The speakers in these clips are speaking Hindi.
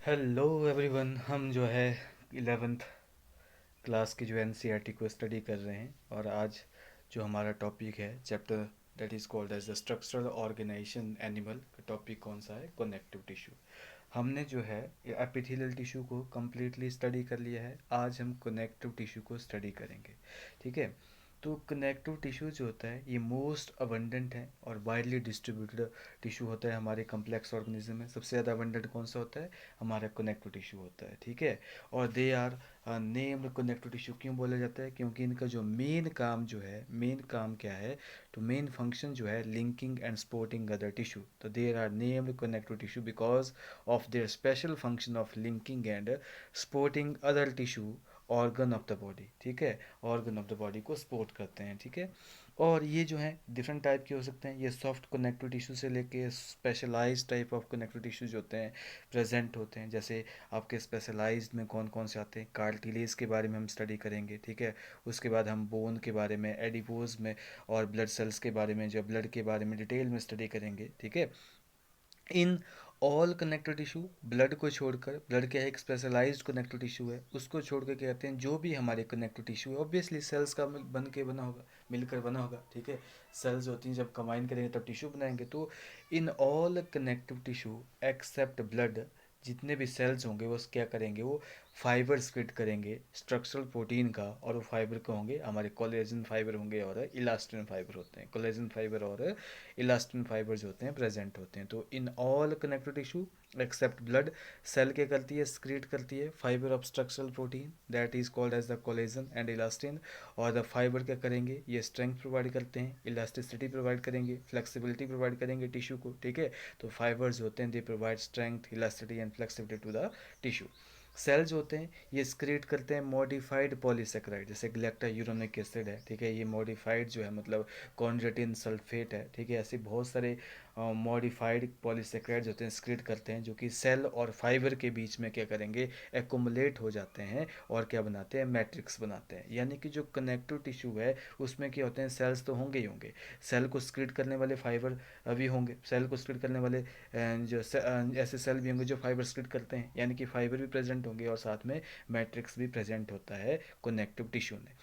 Hello everyone. हम जो है 11th क्लास की जो एनसीईआरटी को स्टडी कर रहे हैं और आज जो हमारा टॉपिक है chapter that is called as the structural organisation animal का टॉपिक कौन सा है? Connective tissue. हमने जो है एपिथेलियल टिश्यू को कम्प्लीटली स्टडी कर लिया है। आज हम कनेक्टिव टिश्यू को स्टडी करेंगे। ठीक है। तो कनेक्टिव टिश्यू जो होता है ये मोस्ट अबंडेंट है और वाइडली डिस्ट्रीब्यूटेड टिश्यू होता है हमारे कम्प्लेक्स ऑर्गेनिज्म में। सबसे ज़्यादा अबंडेंट कौन सा होता है? हमारा कनेक्टिव टिश्यू होता है। ठीक है। और they are named connective tissue क्यों बोला जाता है? क्योंकि इनका जो मेन काम जो है, मेन काम क्या है, तो मेन फंक्शन जो है linking and supporting other tissue. तो there are named connective tissue because of their special function of linking and supporting other tissue organ of the body. ठीक है। ऑर्गन ऑफ द बॉडी को सपोर्ट करते हैं। ठीक है। और ये जो है डिफरेंट टाइप के हो सकते हैं। ये सॉफ्ट कनेक्टिव टिश्यू से लेके specialised type of connective tissues होते हैं, प्रेजेंट होते हैं। जैसे आपके स्पेशलाइज्ड में कौन कौन से आते हैं? कार्टिलेज के बारे में हम स्टडी करेंगे। ठीक है। उसके बाद हम बोन के बारे में, एडिपोज में और ब्लड सेल्स के बारे में, जो ब्लड के बारे में डिटेल में स्टडी करेंगे। ठीक है। इन ऑल कनेक्टिव टिश्यू, ब्लड को छोड़कर, ब्लड क्या है? एक स्पेशलाइज्ड कनेक्टिव टिश्यू है, उसको छोड़कर क्या कहते हैं? जो भी हमारे कनेक्टिव टिश्यू है ऑब्वियसली सेल्स का बना होगा, मिलकर बना होगा। ठीक है। सेल्स होती हैं, जब कंबाइन करेंगे तब टिश्यू बनाएंगे। तो in all connective tissue except blood, जितने भी सेल्स होंगे वो क्या करेंगे? वो फाइबर स्क्रिट करेंगे स्ट्रक्चरल प्रोटीन का, और वो फाइबर को होंगे हमारे कोलेजन फाइबर होंगे और इलास्टिन फाइबर होते हैं। कोलेजन फाइबर और इलास्टिन फाइबर जो होते हैं प्रेजेंट होते हैं। तो in all connective tissue except blood, cell क्या करती है? स्क्रीट करती है fibre of structural protein that is called as the collagen and elastin. और द फाइबर क्या करेंगे? ये स्ट्रेंथ प्रोवाइड करते हैं, इलास्टिसिटी प्रोवाइड करेंगे, फ्लेक्सिबिलिटी प्रोवाइड करेंगे टिश्यू को। ठीक है। तो फाइबर्स होते हैं they provide strength, elasticity and flexibility to the tissue. Cells होते हैं ये स्क्रीट करते हैं मॉडिफाइड पॉलीसेक्राइड, जैसे गलेक्टा यूरोनिक एसिड है। ठीक है। ये मॉडिफाइड जो है मतलब कॉन्ड्रेटिन सल्फेट है। ठीक है। ऐसे बहुत सारे मॉडिफाइड पॉलीसेक्राइड्स होते हैं स्क्रीट करते हैं, जो कि सेल और फाइबर के बीच में क्या करेंगे? एकुमुलेट हो जाते हैं और क्या बनाते हैं? मैट्रिक्स बनाते हैं। यानी कि जो कनेक्टिव टिश्यू है उसमें क्या होते हैं? सेल्स तो होंगे ही होंगे, सेल को स्क्रीट करने वाले फाइबर भी होंगे, सेल को स्क्रीट करने वाले ऐसे सेल भी होंगे जो फाइबर स्क्रीट करते हैं, यानी कि फाइबर भी प्रेजेंट होंगे और साथ में मैट्रिक्स भी प्रेजेंट होता है कनेक्टिव टिश्यू में।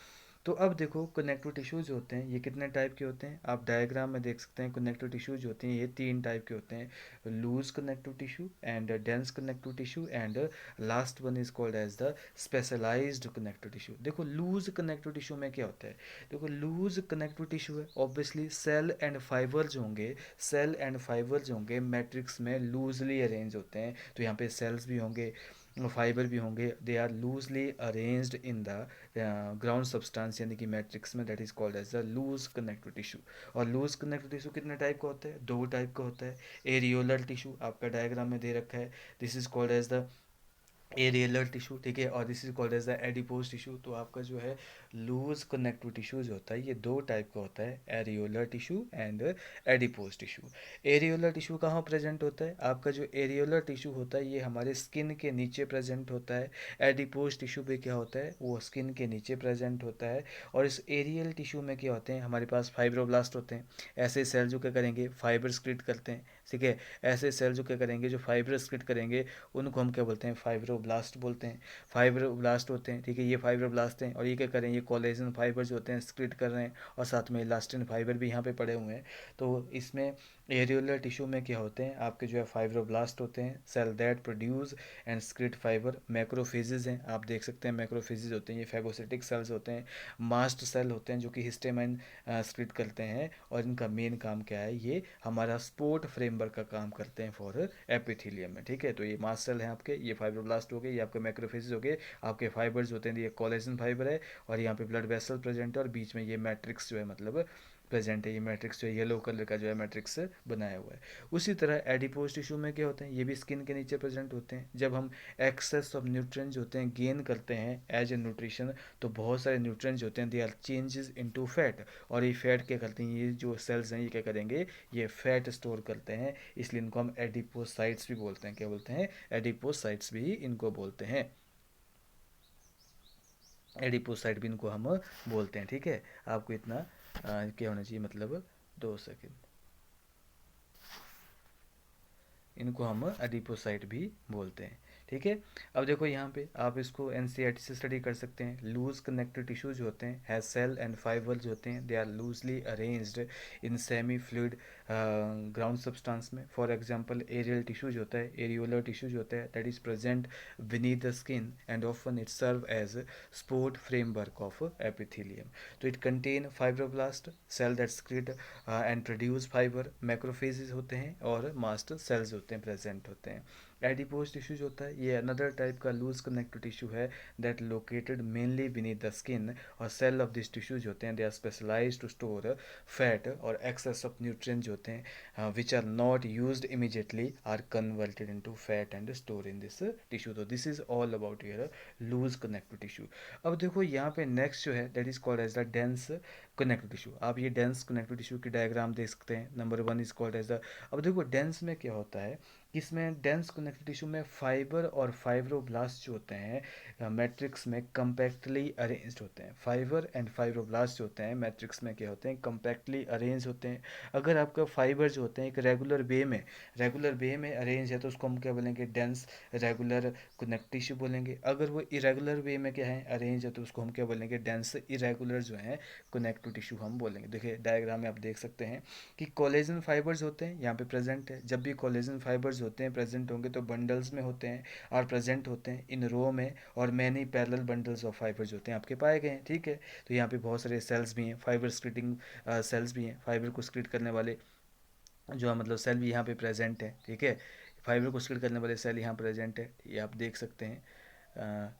तो अब देखो कनेक्टिव टिश्यूज होते हैं ये कितने टाइप के होते हैं? आप डायग्राम में देख सकते हैं। कनेक्टिव टिश्यूज होते हैं ये तीन टाइप के होते हैं, loose connective tissue and dense connective tissue and last one is called as the specialised connective tissue. देखो लूज कनेक्टिव टिश्यू में क्या होता है? देखो लूज कनेक्टिव टिश्यू है ऑब्वियसली सेल एंड फाइबर जो होंगे, सेल एंड फाइबर जो होंगे मैट्रिक्स में लूजली अरेंज होते हैं। तो यहाँ पे सेल्स भी होंगे, फाइबर भी होंगे, they are loosely arranged in the ground substance यानी कि मैट्रिक्स में, that is called as the loose connective tissue. और लूज कनेक्टिव टिश्यू कितने टाइप का होता है? दो टाइप का होता है। एरियोलर टिश्यू आपका डायग्राम में दे रखा है, this is called as the areolar tissue. ठीक है। और this is called as the adipose tissue. तो आपका जो है लूज कनेक्टिव टिश्यू जो होता है ये दो टाइप का होता है, areolar tissue and adipose tissue. Areolar tissue कहाँ प्रेजेंट होता है? आपका जो एरियोलर टिश्यू होता है ये हमारे स्किन के नीचे प्रेजेंट होता है। एडिपोज टिश्यू पे क्या होता है? वो स्किन के नीचे प्रेजेंट होता है। और इस एरियल टिश्यू में क्या होते हैं? हमारे पास फाइब्रोब्लास्ट होते हैं, ऐसे सेल जो क्या करेंगे? फाइबर स्क्रीट करते हैं। ठीक है। ऐसे सेल जो क्या करेंगे? जो फाइबर स्क्रीट करेंगे उनको हम क्या बोलते हैं? फाइब्रोब्लास्ट बोलते हैं। फाइब्रोब्लास्ट होते हैं। ठीक है। ये फाइब्रोब्लास्ट हैं और ये क्या करें? ये कोलेजन फाइबर जो होते हैं स्क्रीट कर रहे हैं और साथ में इलास्टिन फाइबर भी यहाँ पे पड़े हुए हैं। तो इसमें एरियोलर टिश्यू में क्या होते हैं? आपके जो है फाइब्रोब्लास्ट होते हैं, cell that produce and secrete fibre. Macrophages हैं, आप देख सकते हैं मैक्रोफेजेज होते हैं, ये फैगोसिटिक सेल्स होते हैं। मास्ट सेल होते हैं जो कि हिस्टेमाइन स्क्रीट करते हैं और इनका मेन काम क्या है? ये हमारा सपोर्ट फ्रेमवर्क का काम करते हैं फॉर एपिथेलियम में। ठीक है। तो ये मास्ट सेल हैं आपके, ये फाइब्रोब्लास्ट हो गए, ये आपके मैक्रोफेजेज हो गए। आपके फाइबर्स होते हैं, ये कोलेजन फाइबर है और यहाँ पे ब्लड वेसल प्रेजेंट है और बीच में ये मैट्रिक्स जो है मतलब प्रेजेंट है। ये मैट्रिक्स जो है येलो कलर का जो है मैट्रिक्स बनाया हुआ है। उसी तरह एडिपोज टिश्यू में क्या होते हैं? ये भी स्किन के नीचे प्रेजेंट होते हैं। जब हम एक्सेस ऑफ न्यूट्रिएंट्स होते हैं गेन करते हैं एज ए न्यूट्रिशन, तो बहुत सारे न्यूट्रिएंट्स होते हैं they are changes into fat, और ये फैट क्या करते हैं? ये जो सेल्स हैं ये क्या करेंगे? ये फैट स्टोर करते हैं, इसलिए इनको हम एडिपोसाइट्स भी बोलते हैं। क्या बोलते हैं? एडिपोसाइट्स भी इनको बोलते हैं। एडिपोसाइट भी इनको हम बोलते हैं। ठीक है। आपको इतना क्या होना चाहिए मतलब 2 सेकेंड, इनको हम एडिपोसाइट भी बोलते हैं। ठीक है। अब देखो यहाँ पे आप इसको एनसीईआरटी से स्टडी कर सकते हैं। लूज कनेक्टिव टिश्यूज होते हैं, हैज सेल एंड फाइबर जो होते हैं, they are loosely arranged in semi fluid ground substance में। फॉर एग्जांपल एरियल टिश्यूज होता है, एरियोलर टिश्यूज होता है, that is present beneath the skin and often it serve as a support framework of epithelium. तो it contain fibroblast cell that secrete and produce fiber, macrophages होते हैं और mast cells होते हैं, present होते हैं। एडिपोज टिश्यूज होता है, ये अनदर टाइप का लूज कनेक्टिव टिश्यू है that located mainly beneath the skin. और सेल ऑफ दिस टिश्यूज होते हैं, they are specialized to store fat और एक्सेस ऑफ न्यूट्रिएंट्स होते हैं which are not used immediately are converted into fat and store in this tissue. तो this is all about your loose connective tissue. अब देखो यहाँ पे नेक्स्ट जो है that is called as the dense connective tissue. आप ये डेंस कनेक्टिव टिश्यू की डायग्राम देख सकते हैं। Number 1 is called as the, अब देखो डेंस में क्या होता है, इसमें डेंस कनेक्टिव टिश्यू में फाइबर और फाइब्रोब्लास्ट जो होते हैं मैट्रिक्स में कंपैक्टली अरेंज्ड होते हैं। फाइबर एंड फाइब्रोब्लास्ट जो होते हैं मैट्रिक्स में क्या होते हैं, कंपैक्टली अरेंज होते हैं। अगर आपका फाइबर जो होते हैं एक रेगुलर वे में अरेंज है तो उसको हम क्या बोलेंगे, डेंस रेगुलर कनेक्टिव टिश्यू बोलेंगे। अगर वो इरेगुलर वे में क्या है, अरेंज है, तो उसको हम क्या बोलेंगे, डेंस इरेगुलर जो है कनेक्टिव टिश्यू हम बोलेंगे। देखिए डायग्राम में आप देख सकते हैं कि कोलेजन फाइबर्स होते हैं यहाँ पे प्रेजेंट है। जब भी कोलेजन फाइबर्स होते हैं प्रेजेंट होंगे तो बंडल्स में होते हैं और प्रेजेंट होते हैं इन रो में, और many parallel bundles of fibres होते हैं आपके पाए गए हैं। ठीक है, तो यहाँ पे बहुत सारे सेल्स भी हैं, फाइबर स्क्रिटिंग सेल्स भी हैं, फाइबर को स्क्रिट करने वाले जो मतलब सेल भी यहाँ पे प्रेजेंट है। ठीक है, फाइबर को स्क्रिट करने वाले सेल यहाँ प्रेजेंट है, ये आप देख सकते हैं।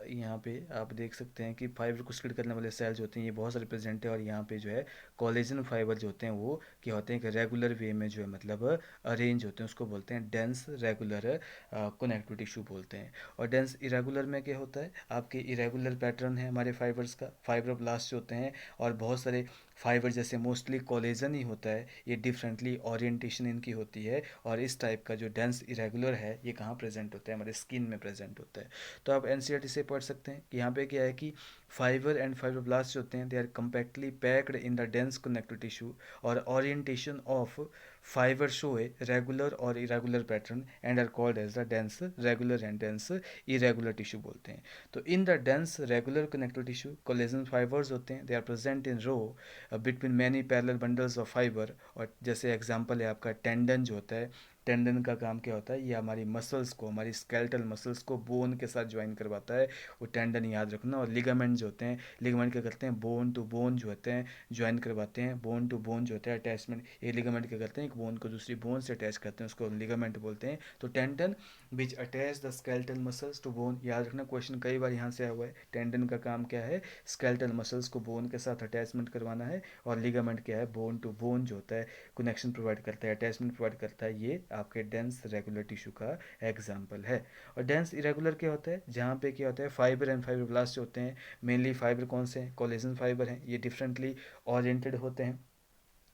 यहाँ पे आप देख सकते हैं कि फाइबर को स्क्रिट करने वाले सेल्स होते हैं, ये बहुत सारे प्रेजेंट है। और यहाँ पे जो है कोलेजन फाइबर जो होते हैं वो क्या होते हैं कि रेगुलर वे में जो है मतलब अरेंज होते हैं, उसको बोलते हैं डेंस रेगुलर कनेक्टिव टिश्यू बोलते हैं। और डेंस इरेगुलर में क्या होता है, आपके इरेगुलर पैटर्न है हमारे फाइबर्स का, फाइब्रोब्लास्ट होते हैं और बहुत सारे फाइबर जैसे मोस्टली कोलेजन ही होता है, ये डिफरेंटली ओरिएंटेशन इनकी होती है। और इस टाइप का जो डेंस इरेगुलर है ये कहाँ प्रेजेंट होता है, हमारे स्किन में प्रेजेंट होता है। तो आप एनसीईआरटी से पढ़ सकते हैं कि यहाँ पे क्या है कि फाइबर एंड फाइब्रोब्लास्ट होते हैं, they are compactly packed in the dense connective tissue और orientation of fiber show a regular और irregular pattern and are called as the dense regular and dense irregular tissue बोलते हैं। तो in the dense regular connective tissue collagen fibers होते हैं, they are present in row between many parallel bundles of fiber. और जैसे एग्जांपल है आपका टेंडन जो होता है, टेंडन का काम क्या होता है, ये हमारी मसल्स को, हमारी स्केलेटल मसल्स को बोन के साथ ज्वाइन करवाता है, वो टेंडन याद रखना। और लिगामेंट जो होते हैं, लिगामेंट क्या करते हैं, बोन टू बोन जो होते हैं ज्वाइन करवाते हैं। बोन टू बोन जो होता है अटैचमेंट, ये लिगामेंट क्या करते हैं, एक बोन को दूसरी बोन से अटैच करते हैं, उसको लिगामेंट बोलते हैं। तो tendon which attach the skeletal muscles to bone, याद रखना क्वेश्चन कई बार यहाँ से आया हुआ है। टेंडन का काम क्या है, स्केलेटल मसल्स को बोन के साथ अटैचमेंट करवाना है। और लिगामेंट क्या है, बोन टू बोन जो होता है कनेक्शन प्रोवाइड करता है, अटैचमेंट प्रोवाइड करता है। ये आपके डेंस रेगुलर टिश्यू का एग्जाम्पल है। और डेंस इरेगुलर क्या होता है, जहाँ पे क्या होता है फाइबर एंड फाइब्रोब्लास्ट होते हैं, मेनली फाइबर कौन से हैं, कोलेजन फाइबर हैं, ये डिफरेंटली ओरिएंटेड होते हैं,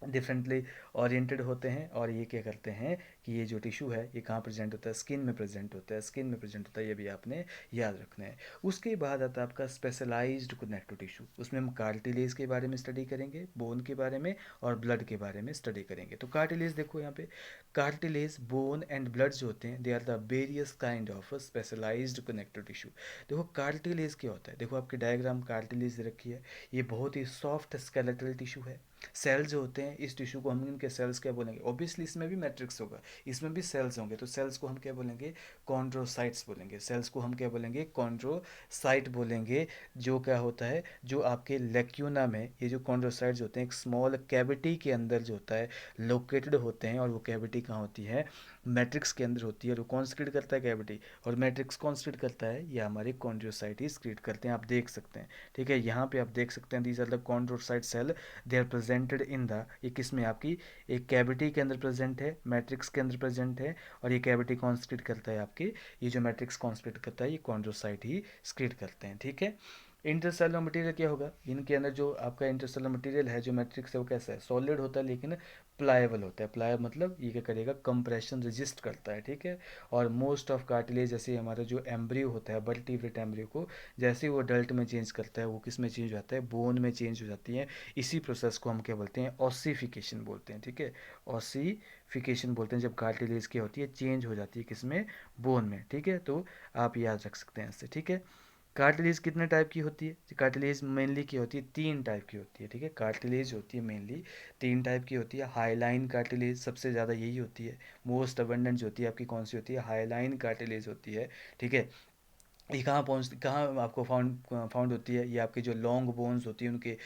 डिफरेंटली ओरिएंटेड होते हैं। और ये क्या करते हैं कि ये जो टिश्यू है ये कहाँ प्रेजेंट होता है, स्किन में प्रेजेंट होता है, स्किन में प्रेजेंट होता है, ये भी आपने याद रखना है। उसके बाद आता है आपका स्पेशलाइज्ड कनेक्टिव टिश्यू, उसमें हम कार्टिलेज के बारे में स्टडी करेंगे, बोन के बारे में और ब्लड के बारे में स्टडी करेंगे। तो कार्टिलेज देखो यहाँ पे, कार्टिलेज बोन एंड ब्लड जो होते हैं they are the various kind of specialised connective tissue. देखो कार्टिलेज क्या होता है, देखो आपकी डायग्राम कार्टिलेज रखी है, ये बहुत ही सॉफ्ट स्केलेटल टिश्यू है। सेल जो होते हैं इस टिश्यू को हम इनके सेल्स क्या बोलेंगे, ऑब्वियसली इसमें भी मैट्रिक्स होगा, इसमें भी सेल्स होंगे, तो सेल्स को हम क्या बोलेंगे, कॉन्ड्रोसाइट्स बोलेंगे। सेल्स को हम क्या बोलेंगे, कॉन्ड्रोसाइट बोलेंगे। जो क्या होता है, जो आपके लेक्यूना में ये जो कॉन्ड्रोसाइट्स होते हैं एक स्मॉल कैविटी के अंदर जो होता है लोकेटेड होते हैं। और वो कैविटी कहाँ होती है, मैट्रिक्स के अंदर होती है। और वो कौन स्क्रीट करता है कैविटी, और मैट्रिक्स कौन स्क्रीट करता है, ये हमारे कॉन्ड्रोसाइट ही स्क्रीट करते हैं, आप देख सकते हैं। ठीक है, यहाँ पे आप देख सकते हैं these are the chondrocyte cell, they are presented in the, ये किस में आपकी एक कैविटी के अंदर प्रेजेंट है, मैट्रिक्स के अंदर प्रेजेंट है। और ये कैविटी कौन स्क्रीट करता है आपकी, ये जो मैट्रिक्स कौन स्क्रीट करता है, ये कॉन्ड्रोसाइट ही स्क्रीट करते हैं। ठीक है, इंटरसेलुलर मटेरियल क्या होगा, इनके अंदर जो आपका इंटरसेलुलर मटेरियल है, जो मैट्रिक्स है, वो कैसा है, सॉलिड होता है लेकिन प्लाएबल होता है। प्लाएबल मतलब ये क्या करेगा, कंप्रेशन रेजिस्ट करता है, ठीक है। और मोस्ट ऑफ कार्टिलेज, जैसे हमारा जो एम्ब्रियो होता है, वर्टिब्रेट एम्ब्रियो को जैसे ही वो अडल्ट में चेंज करता है, वो किस में चेंज हो जाता है, बोन में चेंज हो जाती है। इसी प्रोसेस को हम क्या बोलते हैं, ऑसिफिकेशन बोलते हैं, ठीक है। ऑसिफिकेशन बोलते हैं जब कार्टिलेज क्या होती है, चेंज हो जाती है किसमें, बोन में, ठीक है। तो आप याद रख सकते हैं इससे, ठीक है। कार्टिलेज कितने टाइप की होती है, कार्टिलेज मेनली की होती है, तीन टाइप की होती है, ठीक है। कार्टिलेज होती है मेनली तीन टाइप की होती है। हाईलाइन कार्टिलेज सबसे ज़्यादा यही होती है, मोस्ट अबंडेंट जो होती है आपकी कौन सी होती है, हाईलाइन कार्टिलेज होती है, ठीक है। ये कहाँ आपको फाउंड फाउंड होती है, ये आपके जो लॉन्ग बोन्स होती है उनके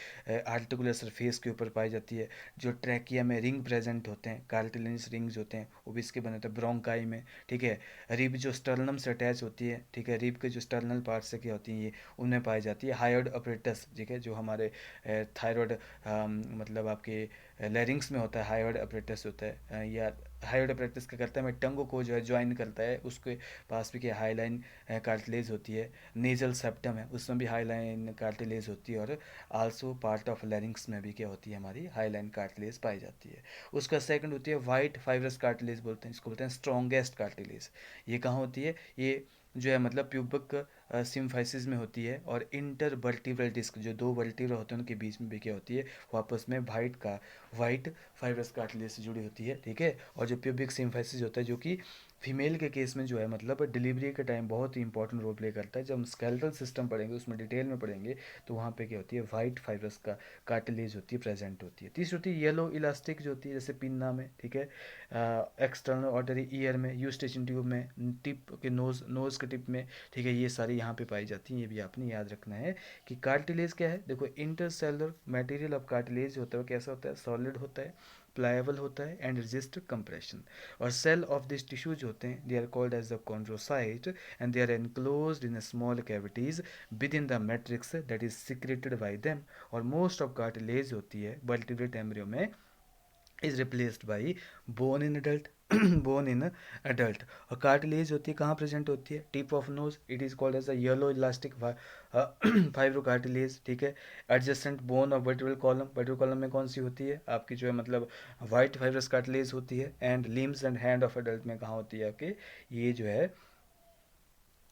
आर्टिकुलर सरफेस के ऊपर पाई जाती है। जो ट्रैकिया में रिंग प्रेजेंट होते हैं, कार्टिलेज रिंग्स होते हैं, वो भी इसके बने होते हैं ब्रोंकाई में, ठीक है। रिब जो स्टर्नम से अटैच होती है, ठीक है, रिब के जो स्टर्नल पार्ट से क्या होती है, ये उनमें पाई जाती है। हायोड अपरेटस, ठीक है, जो हमारे थायरॉयड मतलब आपके लैरिंग्स में होता है, हायोड अपरेटस होता है, या हायोड अपरेटस क्या करता है, मैं टंग को जो है ज्वाइन करता है, उसके पास भी क्या हाईलाइन कार्टिलेज होती है। नेजल सेप्टम है, उसमें भी हाईलाइन कार्टिलेज होती है। और आल्सो पार्ट ऑफ लैरिंग्स में भी क्या होती है, हमारी हाईलाइन कार्टिलेज पाई जाती है। उसका सेकंड होती है वाइट फाइब्रस कार्टिलेज बोलते हैं, इसको बोलते हैं स्ट्रॉन्गेस्ट कार्टिलेज। ये कहाँ होती है, ये जो है मतलब प्यूबिक सिम्फाइसिस में होती है। और इंटर वर्टिब्रल डिस्क, जो दो वर्टिब्रा होते हैं उनके बीच में भी क्या होती है, वो आपस में वाइट फाइब्रस कार्टिलेज से जुड़ी होती है, ठीक है। और जो प्यूबिक सिम्फाइसिस होता है, जो कि फीमेल के केस में जो है मतलब डिलीवरी के टाइम बहुत ही इंपॉर्टेंट रोल प्ले करता है। जब हम स्केलेटल सिस्टम पढ़ेंगे, उसमें डिटेल में पढ़ेंगे, तो वहाँ पे क्या होती है, वाइट फाइब्रस का कार्टिलेज होती है, प्रेजेंट होती है। तीसरी होती है येलो इलास्टिक, जो होती है जैसे पिन्ना में, ठीक है, एक्सटर्नल ऑर्टरी ईयर में, यूस्टेशन ट्यूब में, टिप के नोज के टिप में, ठीक है। ये सारी यहाँ पे पाई जाती हैं, ये भी आपने याद रखना है कि कार्टिलेज क्या है। देखो, इंटरसेलुलर मटेरियल ऑफ कार्टिलेज होता है, कैसा होता है, सॉलिड होता है, प्लाएबल होता है एंड रेजिस्ट कंप्रेशन। और सेल ऑफ दिस टिश्यू जो होते हैं, they are called as the chondrocyte and they are enclosed in small cavities within the matrix that is secreted by them. और मोस्ट ऑफ कार्टिलेज होती है वर्टिब्रेट एम्ब्रियो में is replaced by bone in adult bone in adult. और कार्टिलेज होती है कहाँ प्रेजेंट होती है, tip of nose, it is called as a yellow elastic fibro cartilage, ठीक है। Adjacent bone of vertebral column, vertebral column में कौन सी होती है आपकी, जो है मतलब वाइट फाइब्रस कार्टिलेज होती है। And limbs and hand of adult में कहाँ होती है आपके, ये जो है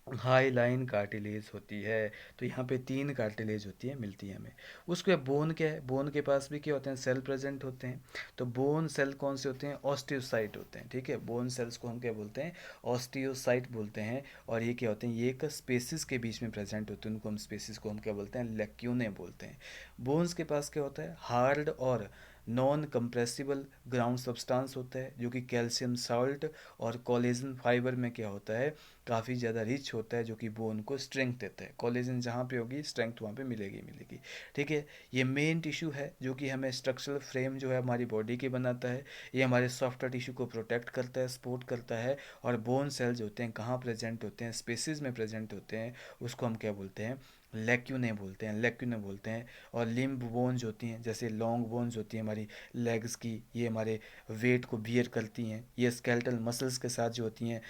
हाई लाइन कार्टिलेज होती है। तो यहाँ पे तीन कार्टिलेज होती है, मिलती है हमें। उसके बोन क्या है, बोन के पास भी क्या होते हैं, सेल प्रेजेंट होते हैं। तो बोन सेल कौन से होते हैं, ऑस्टियोसाइट होते हैं, ठीक है। बोन सेल्स को हम क्या बोलते हैं, ऑस्टियोसाइट बोलते हैं। और ये क्या होते हैं, ये एक स्पेसिस के बीच में प्रेजेंट होते हैं, उनको हम स्पेसिस को हम क्या बोलते हैं, लेक्यूने बोलते हैं। बोन्स के पास क्या होता है, हार्ड और नॉन कंप्रेसिबल ग्राउंड सब्सटेंस होता है, जो कि कैल्शियम साल्ट और कोलेजन फाइबर में क्या होता है, काफ़ी ज़्यादा रिच होता है, जो कि बोन को स्ट्रेंथ देता है। कोलेजन जहाँ पे होगी, स्ट्रेंथ वहाँ पे मिलेगी मिलेगी, ठीक है। ये मेन टिश्यू है जो कि हमें स्ट्रक्चरल फ्रेम जो है हमारी बॉडी के बनाता है। ये हमारे सॉफ्टवेयर टिश्यू को प्रोटेक्ट करता है, सपोर्ट करता है। और बोन सेल्स होते हैं कहाँ प्रेजेंट होते हैं, स्पेसिस में प्रेजेंट होते हैं, उसको हम क्या बोलते हैं, लेक्यूने बोलते हैं, लेक्यूने बोलते हैं। और लिम्ब बोन्स होती हैं, जैसे लॉन्ग बोन्स होती हैं हमारी लेग्स की, ये हमारे वेट को बियर करती हैं। ये स्केलेटल मसल्स के साथ जो होती हैं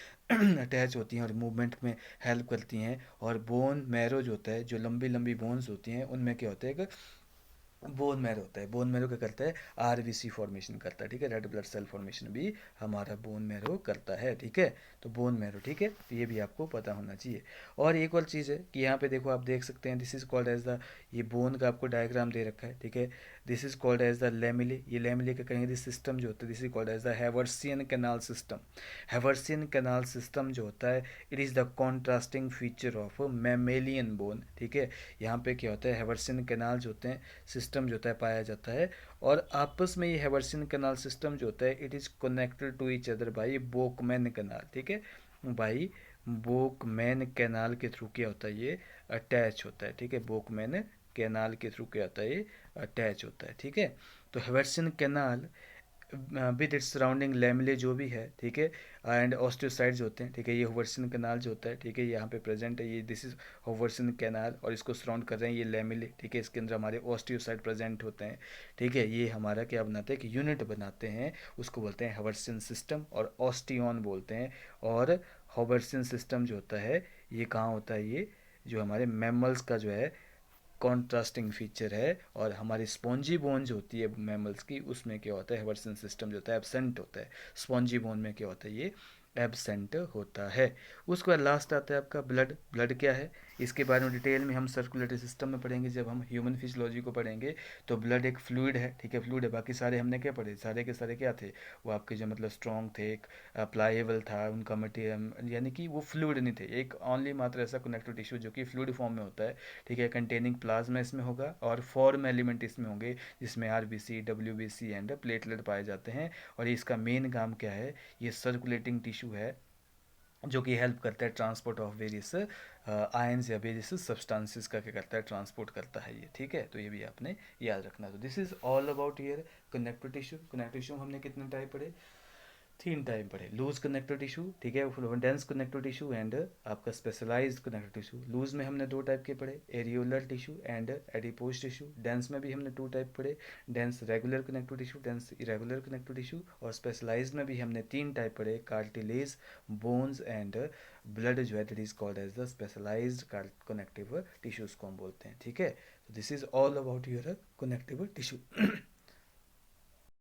अटैच होती हैं और मूवमेंट में हेल्प करती हैं। और बोन मैरो जो होता है, जो लंबी लंबी बोन्स होती हैं, उनमें क्या होता है कि बोन मैरो होता है। बोन मैरो क्या करता है, आरबीसी फॉर्मेशन करता है, ठीक है। रेड ब्लड सेल फॉर्मेशन भी हमारा बोन मैरो करता है, ठीक है। तो बोन मैरो, ठीक है, तो ये भी आपको पता होना चाहिए। और एक और चीज़ है कि यहाँ पे देखो, आप देख सकते हैं, this is called as the, ये बोन का आपको डायग्राम दे रखा है, ठीक है। This is called as the lamellae, ये लेमिले का कहेंगे दिस सिस्टम जो होता है, this is called as the Haversian canal system. Haversian canal system जो होता है, it is the contrasting feature of mammalian bone, ठीक है। यहाँ पे क्या होता है, हैवर्सियन कैनाल जो होते हैं, सिस्टम जो होता है पाया जाता है। और आपस में ये हैवर्सियन कैनाल सिस्टम जो होता है, it is connected to each other by Volkmann canal, ठीक है, बाई बोकमैन कैनाल के थ्रू क्या होता है, ये अटैच होता है, ठीक है। बोकमैन कैनाल के थ्रू क्या होता है, ये अटैच होता है, ठीक है। तो Haversian canal with its surrounding lamellae जो भी है, ठीक है, एंड ऑस्टियोसाइड्स होते हैं, ठीक है। ये होवर्सन कैनाल जो होता है, ठीक है, यहाँ पे प्रेजेंट है, ये दिस इज होवर्सन कैनाल, और इसको सराउंड कर रहे हैं ये लेमिले, ठीक है। इसके अंदर हमारे ऑस्टियोसाइड प्रेजेंट होते हैं, ठीक है। ये हमारा क्या बनाते हैं कि यूनिट बनाते हैं, उसको बोलते हैं होवर्सन सिस्टम और ऑस्टियन बोलते हैं। और होवर्सन सिस्टम जो होता है, ये कहाँ होता है, ये जो हमारे मैमल्स का जो है कॉन्ट्रास्टिंग फीचर है। और हमारी स्पॉन्जी बोन जो होती है मैमल्स की, उसमें क्या होता है, हवर्सन सिस्टम जो होता है एब्सेंट होता है। स्पॉन्जी बोन में क्या होता है, ये एब्सेंट होता है। उसके बाद लास्ट आता है आपका ब्लड। ब्लड क्या है, इसके बारे में डिटेल में हम सर्कुलेटरी सिस्टम में पढ़ेंगे जब हम ह्यूमन फिजियोलॉजी को पढ़ेंगे। तो ब्लड एक फ्लूइड है, ठीक है, फ्लूइड है। बाकी सारे हमने क्या पढ़े, सारे के सारे क्या थे, वो आपके जो मतलब स्ट्रॉन्ग थे, एक प्लाएबल था उनका मटेरियल, यानी कि वो फ्लूइड नहीं थे। एक ओनली मात्र ऐसा कनेक्टिव टिश्यू जो कि फ्लूइड फॉर्म में होता है, ठीक है, कंटेनिंग प्लाज्मा इसमें होगा और फॉर्म एलिमेंट इसमें होंगे, जिसमें आरबीसी, डब्ल्यूबीसी एंड प्लेटलेट पाए जाते हैं। और इसका मेन काम क्या है, ये सर्कुलेटिंग टिश्यू है जो कि हेल्प करता है ट्रांसपोर्ट ऑफ वेरियस आयंस या वेरियस सब्सटेंसेस का क्या करता है, ट्रांसपोर्ट करता है ये, ठीक है। तो ये भी आपने याद रखना। तो this is all about year connective tissue. Connective tissue हमने कितने टाइप पढ़े, 3 टाइप पढ़े। लूज कनेक्टिव टिश्यू, ठीक है, डेंस कनेक्टिव टिश्यू एंड आपका स्पेशलाइज्ड कनेक्टिव टिश्यू। लूज में हमने 2 टाइप के पढ़े, areolar tissue and adipose tissue. Dense में भी हमने 2 टाइप पढ़े, dense regular connective tissue, dense irregular connective tissue. और स्पेशलाइज्ड में भी हमने 3 टाइप पढ़े, कार्टिलेज, बोन्स एंड ब्लड जो है, that is called as the specialised connective tissues को हम बोलते हैं, ठीक है। This is all about your connective tissue.